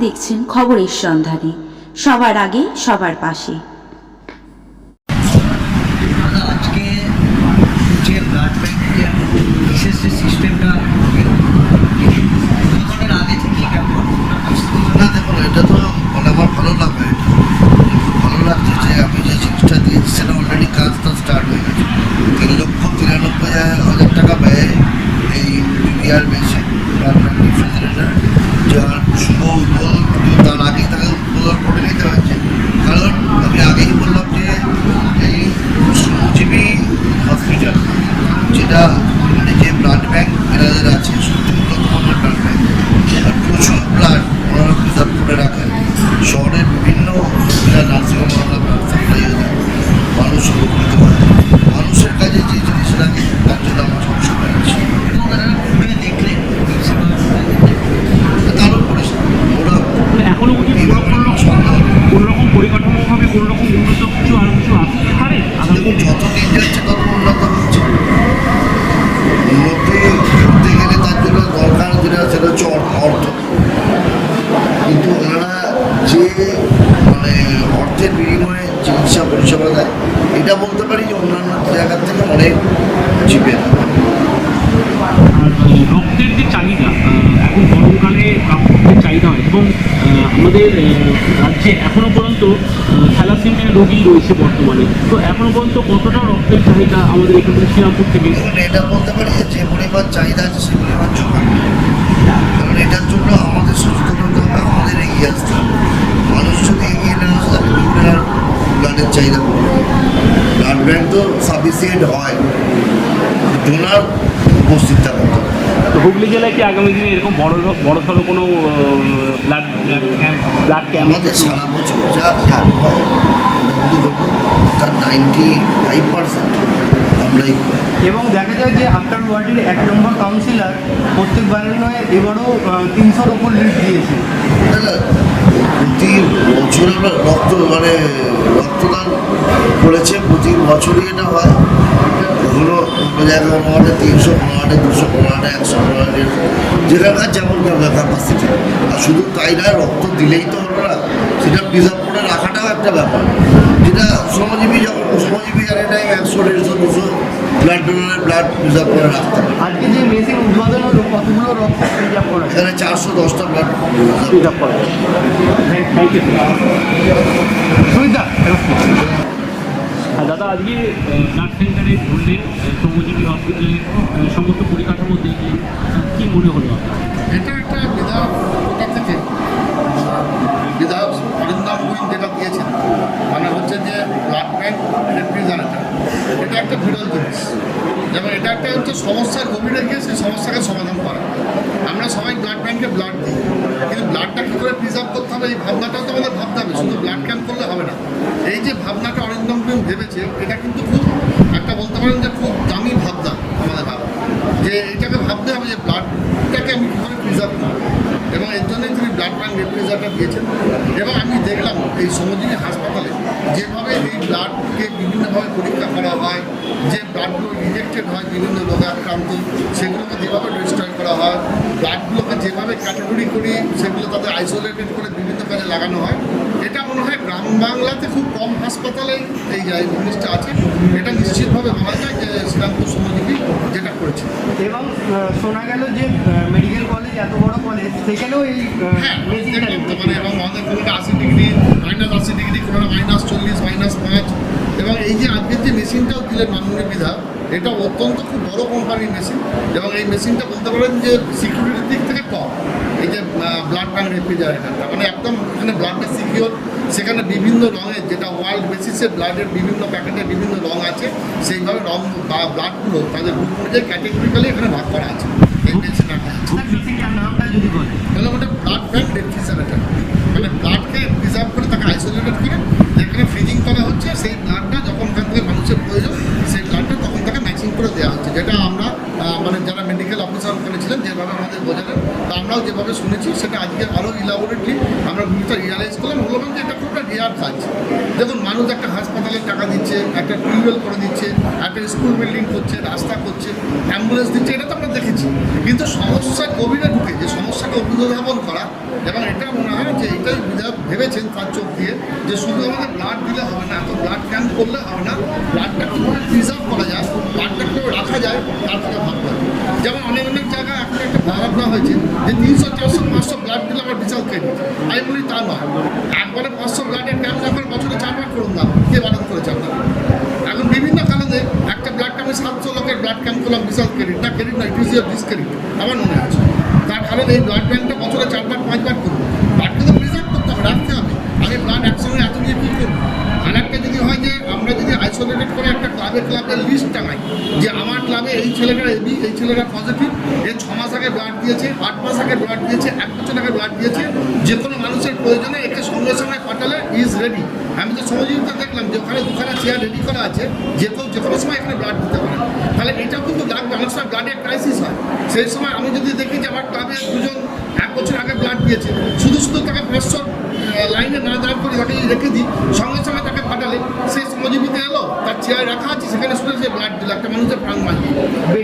দেখছেন খবরের সন্ধানে, সবার আগে সবার পাশে। আজকে যে ব্লাড ব্যাংকের বিশেষ যে সিস্টেমটা আগে থেকে কেমন না, দেখুন এটা তো আমার ভালো লাগবে, ভালো লাগছে যে আমি যে জিনিসটা দিয়েছি সেটা অলরেডি কাজটা স্টার্ট হয়ে গেছে। 3,93,000 টাকা ব্যয়ে এই বিবিআর বেছে ব্লাড ব্যাংক রেফ্রিজারেটর, যার শুভ উদ্বোধন তার আগেই তাকে উদ্বোধন করে নিতে হয়েছে। কারণ আমি আগেই বললাম যে এই শ্রমজীবী হসপিটাল যেটা মানে যে ব্লাড ব্যাংক এনাদের আছে সত্যি উন্নত মানের ব্লাড ব্যাংক, আর প্রচুর ব্লাড ওনারা প্রিজার্ভ করে রাখেন। শহরের বিভিন্ন নার্সিংহোম ব্লাড সাপ্লাই হয়ে যায়, মানুষ উপকৃত হয়। মানুষের কাজে যে জিনিস লাগে তার জন্য আমরা সবসময় আছি। দেখলে তারও পরিষ্কার ওরা এখনো কোনো রকম পরিকাঠামোভাবে কোনো রকম উন্নত কিছু আরো কিছু আসতে পারে। দেখুন যত দিন যাচ্ছে তত উন্নত হচ্ছে। উন্নতি করতে গেলে তার জন্য দরকার যেটা সেটা হচ্ছে অর্থ। কিন্তু ওনারা যে মানে অর্থের বিনিময়ে চিকিৎসা পরিষেবা দেয়, এটা বলতে পারি যে অন্যান্য জায়গার থেকে অনেক চিপে। রক্তের যে চাহিদা এখন গরমকালে রক্তের চাহিদা হয় এবং আমাদের রাজ্যে এখনো পর্যন্ত থ্যালাসেমিয়া রোগী রয়েছে বর্তমানে, তো এখনো পর্যন্ত কতটা রক্তের চাহিদা আমাদের এখান থেকে শ্রীরামপুর থেকে? এটা বলতে পারি যে পরিমাণ চাহিদা আছে সেই পরিমাণ জোগান। কারণ এটার জন্য আমাদের সচেতন হতে হবে, আমাদের এগিয়ে আসতে হবে। মানুষ যদি এগিয়ে না আসে তাহলে বিভিন্ন ব্লাডের চাহিদা করবে। ব্লাড ব্যাংক তো সাফিসিয়েন্ট হয়, ডোনার উপস্থিত থাকতে হবে। তো হুগলি জেলায় কি আগামী দিনে এরকম বড়সড় কোনো ব্লাড ক্যাম্প? আমাদের সারা বছর যা ক্যাম্প হয় তার 95% আমরাই করি। এবং দেখা যায় যে আফটার ওয়ার্ডের 1 নম্বর কাউন্সিলর প্রত্যেকবারের নয় এবারও 300-র ওপর লিড দিয়েছে। প্রতি বছর আমরা রক্তদান করেছে, প্রতি বছরই এটা হয়। কখনো কোনো জায়গায় কোনো ওয়ার্ডে 300, কোনো ওয়ার্ডে 200, কোনো ওয়ার্ডে 100, কোনো ওয়ার্ডে যেখানকার যেমন ক্যাপাসিটি। আর শুধু তাই নয়, রক্ত দিলেই তো হবে না, সেটা প্রিজার্ভ করে রাখাটাও একটা ব্যাপার। যেটা শ্রমজীবী এনি টাইম 100, 150, 200 ব্লাড ডোনারের ব্লাড প্রিজার্ভ করে রাখতে হবে। আজকে যে মেশিন উদ্বোধন হলো কতগুলো রক্ত প্রিজার্ভ করা যায়? এখানে 410টা ব্লাড প্রিজার্ভ করা যায়। Thank you. সুবিধা আর দাদা, আজকে ব্লাড সেন্টারে ঘুরলেন, শ্রমজীবী হসপিটালে সমস্ত পরিকাঠামো দেখলেন, কী মনে হলো আপনার? এটা একটা বিধায়ক কোটা থেকে বিধায়ক অরিন্দম গুইন যেটা দিয়েছেন, মানে হচ্ছে যে ব্লাড ব্যাংক রেফ্রিজারেটর, এটা একটা বিরল জিনিস। যেমন এটা একটা হচ্ছে সমস্যার গভীরে গিয়ে সেই সমস্যাকে সমাধান করা। আমরা সবাই ব্লাড ব্যাংকে ব্লাড দিই, কিন্তু ব্লাডটা কী করে প্রিজার্ভ করতে হবে এই ভাবনাটাও তো আমাদের ভাবতে হবে, শুধু ব্লাড ক্যাম্প করলে হবে না। এই যে ভাবনাটা অরিন্দম গুইন ভেবেছে, এটা কিন্তু খুব একটা বলতে পারেন যে খুব দামি ভাবনা আমাদের ভাবনা, যে এটাকে ভাবতে হবে যে ব্লাডটাকে আমি কীভাবে প্রিজার্ভ করব। এবং এর জন্যই তিনি ব্লাড ব্যাংক রেফ্রিজারেটর দিয়েছেন। এবং আমি দেখলাম এই শ্রমজীবী হাসপাতালে যেভাবে এই ব্লাডকে বিভিন্নভাবে পরীক্ষা করা হয়, যে ব্লাডগুলো রিজেক্টেড হয় বিভিন্ন রোগে আক্রান্ত, সেগুলোকে যেভাবে ডিস্ট্রয় করা হয়, ব্লাডগুলোকে যেভাবে ক্যাটাগরি করি সেগুলো তাদের আইসোলেটেড করে বিভিন্ন কাজে লাগানো হয়। এটা মনে হয় গ্রাম বাংলাতে খুব কম হাসপাতালে এই জিনিসটা আছে। এটা নিশ্চিতভাবে বলা যায় যে শ্রীরামপুর শ্রমজীবী যেটা করেছে। এবং শোনা গেল যে মেডিকেল কলেজ, এত বড় কলেজ, সেখানেও এই মেশিনটা দেখলাম তো, মানে এবং আমাদের কোনোটা 80°, -80°, কোনোটা -40, -5। এবং এই যে আজকের যে মেশিনটাও দিলেন মাননীয় বিধায়ক, এটা অত্যন্ত খুব বড় কোম্পানির মেশিন। এবং এই মেশিনটা বলতে পারেন যে সিকিউরিটির দিক থেকে টপ। এই যে ব্লাড ব্যাংক রেফ্রিজারেটরটা মানে একদম এখানে ব্লাডটা সিকিউর। সেখানে বিভিন্ন রঙের, যেটা ওয়ার্ল্ড বেসিসে ব্লাডের বিভিন্ন প্যাকেটে বিভিন্ন রঙ আছে, সেইভাবে রঙ বা ব্লাডগুলো তাদের গ্রুপ অনুযায়ী ক্যাটেগরিক্যালি এখানে ভাগ করা আছে। এই মেশিনটা মেশিনটার নামটা যদি বলেন। তাহলে ওটা ব্লাড ব্যাংক রেফ্রিজারেটর, মানে ব্লাডকে প্রিজার্ভ করে তাকে আইসোলেটেড করে যেখানে ফ্রিজিং করা হচ্ছে, সেই ব্লাডটা যখন ওখান থেকে মানুষের প্রয়োজন সেই ব্লাডটা তখন তাকে ম্যাচিং করে দেওয়া হচ্ছে। যেটা আমরা মানে যারা মেডিকেল অফিসার ওখানে ছিলেন যেভাবে আমাদের বোঝালেন, তা আমরাও যেভাবে শুনেছি সেটা আজকে আরও ইলাবোরেটলি আমরা জিনিসটা রিয়ালাইজ করলাম, বললাম যে এটা খুব একটা নেওয়ার কাজ। দেখুন, মানুষ একটা হাসপাতালে টাকা দিচ্ছে, একটা টিউবওয়েল করে দিচ্ছে, একটা স্কুল বিল্ডিং করছে, রাস্তা করছে, অ্যাম্বুলেন্স দিচ্ছে, এটা তো আমরা দেখেছি। কিন্তু সমস্যা কোভিডে ঢুকে যে সমস্যাকে অনুধাবন করা, এবং এটা মনে হয় যে এটাই বিধায়ক ভেবেছেন তার চোখ দিয়ে, যে শুধু আমাদের ব্লাড দিলে হবে না, এত ব্লাড ক্যাম্প করলে হবে না, ব্লাডটা কীভাবে প্রিজার্ভ করা যায়, ব্লাডটা কীভাবে রাখা যায়, তার থেকে ভাবতে হবে। যেমন অনেক অনেক জায়গায় এখন একটা ভাবনা হয়েছে যে 300, 400, 500 ব্লাড দিলে আমার বিশাল ক্রেডিট। আমি বলি তা নয়, একবারে 500 ব্লাডের ক্যাম্প যখন বছরে 4বার করুন না, কে বারণ করেছে আপনার? এখন বিভিন্ন কারণে একটা ব্লাড ক্যাম্পে 700 লোকের ব্লাড ক্যাম্প করলাম, বিশাল ক্রেডিট না, ক্রেডিট না, ইট ইজ ইয়ার ডিসক্রেডিট আমার মনে আছে। তার কারণ এই ব্লাড ব্যাঙ্কটা বছরে 4বার 5বার করুন, ব্লাড কিন্তু প্রিজার্ভ করতে হবে, রাখতে হবে। আমি ব্লাড একসঙ্গে এত নিয়ে কী করবো? আর একটা যদি হয় যে আমরা যদি আইসোলেটেড করে একটা ক্লাবের লিস্ট টাঙাই যে আমার ক্লাবে এই ছেলেটা এবি, এই ছেলেটা পজিটিভ, এর 6 মাস আগে ব্লাড দিয়েছে, 8 মাস আগে ব্লাড দিয়েছে, 1 বছর আগে ব্লাড দিয়েছে, যে কোনো মানুষের প্রয়োজনে একে সঙ্গে সঙ্গে পাঠালে ইজ রেডি। আমি তো সহযোগিতা দেখলাম যে ওখানে 2খানা চেয়ার রেডি করা আছে, যে কোনো সময় এখানে ব্লাড দিতে পারে। তাহলে এটাও কিন্তু লাগবে, অনেক সময় ব্লাডের ক্রাইসিস হয়। সেই সময় আমি যদি দেখি যে আমার ক্লাবে 2জন 1 বছর আগে ব্লাড দিয়েছে, শুধু তাকে 500 লাইনে না দাঁড় করে তাকে রেখে দিই, সঙ্গে সঙ্গে তাকে পাঠালে সে শ্রমজীবিতে এলো, তার চেয়ার রাখা আছে, সেখানে শুধু সে ব্লাড দিল, একটা মানুষের প্রাণ বাঁচবে।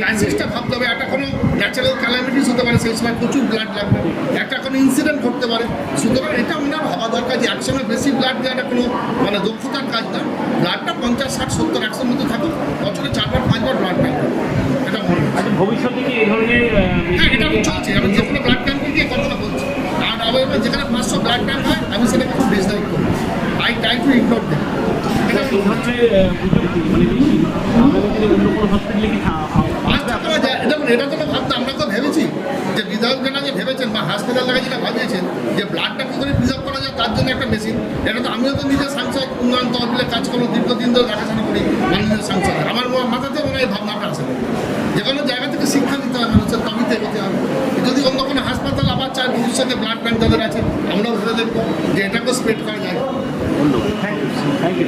ক্রাইসিসটা ভাবতে হবে, একটা কোনো ন্যাচারাল ক্যালামিটিস হতে পারে, সেই সময় প্রচুর ব্লাড লাগবে, একটা কোনো ইনসিডেন্ট ঘটতে পারে। সুতরাং এটা মনে ভাবা দরকার যে একসঙ্গে বেশি ব্লাড দেওয়াটা কোনো মানে দক্ষতার কাজ না। ব্লাডটা 50, 60, 70, 100 মধ্যে থাকুক, বছরে 4বার 5বার ব্লাড ব্যাঙ্ক, এটা মনে হয়। আচ্ছা, ভবিষ্যতে কি এই ধরনের হ্যাঁ, এটা চলছে। আমি যে কোনো ব্লাড ক্যাম্পে গিয়ে কথা বলছি, আর আবার যেখানে 500 ব্লাড ক্যাম্প হয় আমি সেটাকে খুব ডিসলাইক করি। I try to ignore them. এটা এই ধরনের মানে বেশি আগামী দিনে অন্য কোনো হসপিটালে কি আচ্ছা করা যায়, দেখুন এটা তো ভাবতে আমরা তো ভেবেছি যে বিধায়ক যেটা যে ভেবেছেন বা হাসপাতাল লাগে যেটা ভাবিয়েছেন যে ব্লাডটা কী করে প্রিজার্ভ করা যায় তার জন্য একটা মেশিন। এটা তো আমিও তো নিজের সাংসদ উন্নয়ন তহবিলে কাজ করবো, দীর্ঘদিন ধরে দেখাশোনা করি মাননীয় সাংসদ। আমার মাথাতে মনে হয় এই ভাবনাটা আসে, যে কোনো জায়গা থেকে শিক্ষা নিতে হয় মানুষের, তবেই এগোতে হবে। যদি অন্য কোনো হাসপাতাল আবার চায় ভবিষ্যতে ব্লাড ব্যাঙ্ক যাদের আছে, আমরাও ভেবে দেখবো যে এটাকেও স্প্রেড করা যায়। Thank you.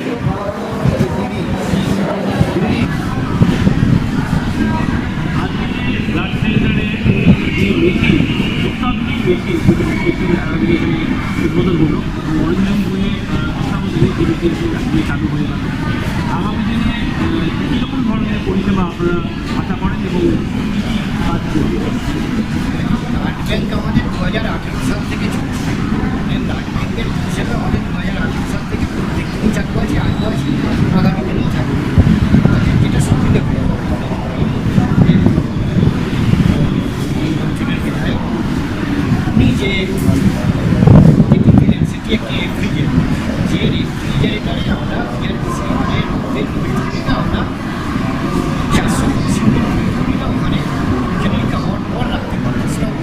ব্লাড সেন্টারে যে মেশিন, অত্যাধুনিক মেশিন উদ্বোধন হলো, অরিজিনাল বইয়ে যে মেশিন চালু হয়ে গেল, আগামী দিনে কীরকম ধরনের পরিষেবা আপনারা আশা করেন এবং কাজ করবেন? ব্লাড ব্যাঙ্ক আমাদের 2018 সাল থেকে চলছে। ব্লাড ব্যাঙ্কের হিসেবে আমাদের 2018 সাল থেকে প্রত্যেকদিনই চালু আছে, আজও আছে, আগামী দিনেও থাকবে। আমাদের যেটা সুবিধা হয়ে এই অঞ্চলের বিধায়ক উনি যে যেটি দিলেন সেটি একটি রেফ্রিজারেটর, যে রেফ্রিজারেটারে আমরা আমরা 400 ওখানে সেটা হওয়ার পর রাখতে পারবো স্টক।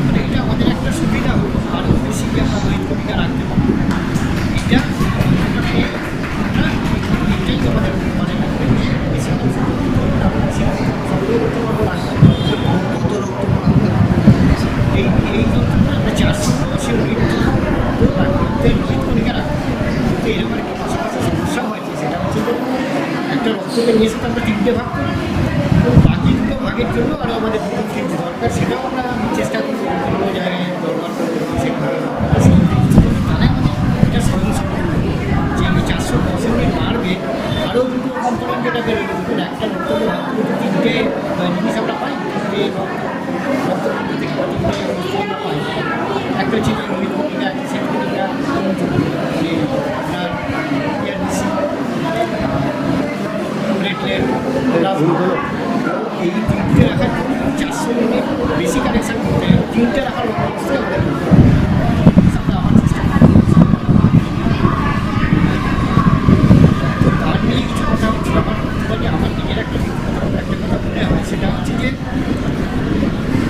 মানে এটা আমাদের একটা সুবিধা হলো, আরও বেশি আমরা ওই ভূমিকা রাখতে পারবো। এটা এটাই আমাদের মানে বেশি এই তথ্যটা আমরা 400 ভূমিকা রাখতে পারবো। তো এরকম একটা পাশাপাশি সমস্যা হয়েছে, সেটা হচ্ছে একটা রক্তকে নিয়ে এসে আমরা 3টে ভাগ করি, বাকি 2টো ভাগের জন্য আরও আমাদের 2 ফ্রিজ দরকার, সেটাও আমরা চেষ্টা করি বিভিন্ন জায়গায় দরকার করবো সেভাবে। তাহলে আমাদের এটা স্বয়ংসম্পূর্ণ যে আমি 400% বাড়বে, আরও 2টো কম্পোনেন্ট যেটা বেরোবে, দুটো একটা রক্তকে ভাগ করে 3টে জিনিস আমরা পাই, যে রক্ত থেকে 3টে বস্তু আমরা পাই। একটা হচ্ছে যে রোহিত ভূমিকা, একটা সেটা যে আপনার ইয়ারবিসি, প্লেটলেট, এই 3টে রাখার জন্য 400 ইউনিট বেশি কানেকশান করতে, 3টে রাখার অবস্থায় আমাদের আমার চেষ্টা তার নিয়ে কিছু কথা হচ্ছিল। আমার নিজের একটা কথা মনে হয়, সেটা হচ্ছে যে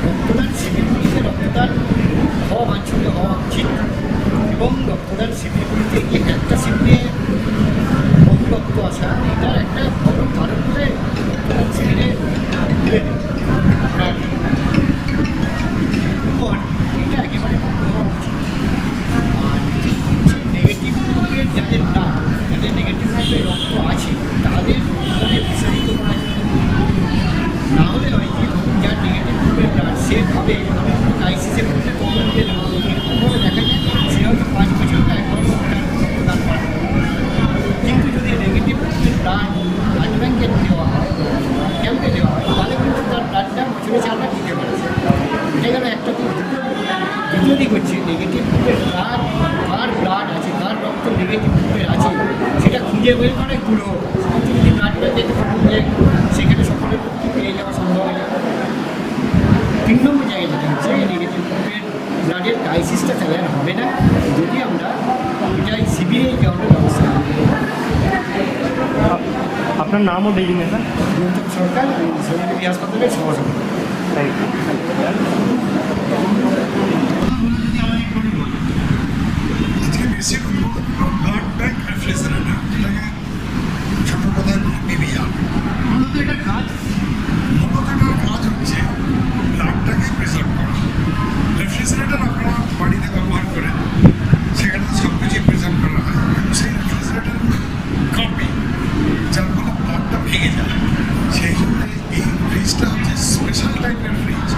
রক্তদান শিবিরগুলিতে রক্তদান যেতে পারবো যে সেখানে সকলের পক্ষে পেয়ে যাওয়া সম্ভব হয় না। 3 নম্বর জায়গায় যেটা হচ্ছে নেগেটিভ গ্রুপের ব্লাডের ক্রাইসিসটা তাহলে আর হবে না যদি আমরা এটাই শিবিরে যাওয়ার ব্যবস্থা করি। আপনার নাম ও ডেজিগনেশন? গৌতম সরকার সরকারি হাসপাতালের সভাপতি। আজকে বেশি ব্লাড ব্যাংক রেফ্রিজারেটর, যেটাকে ছোট কথায় পিভিআর। মূলত এটা কাজ মূলত এটার কাজ হচ্ছে ব্লাডটাকে প্রিজার্ভ করা। রেফ্রিজারেটর আপনারা বাড়িতে ব্যবহার করেন, সেখানে সব কিছুই প্রিজার্ভ করা হয়, কিন্তু সেই রেফ্রিজারেটর কাঁপে, যার ফলে ব্লাডটা ভেঙে যায়। সেই জন্য এই ফ্রিজটা হচ্ছে স্পেশাল টাইপের ফ্রিজ।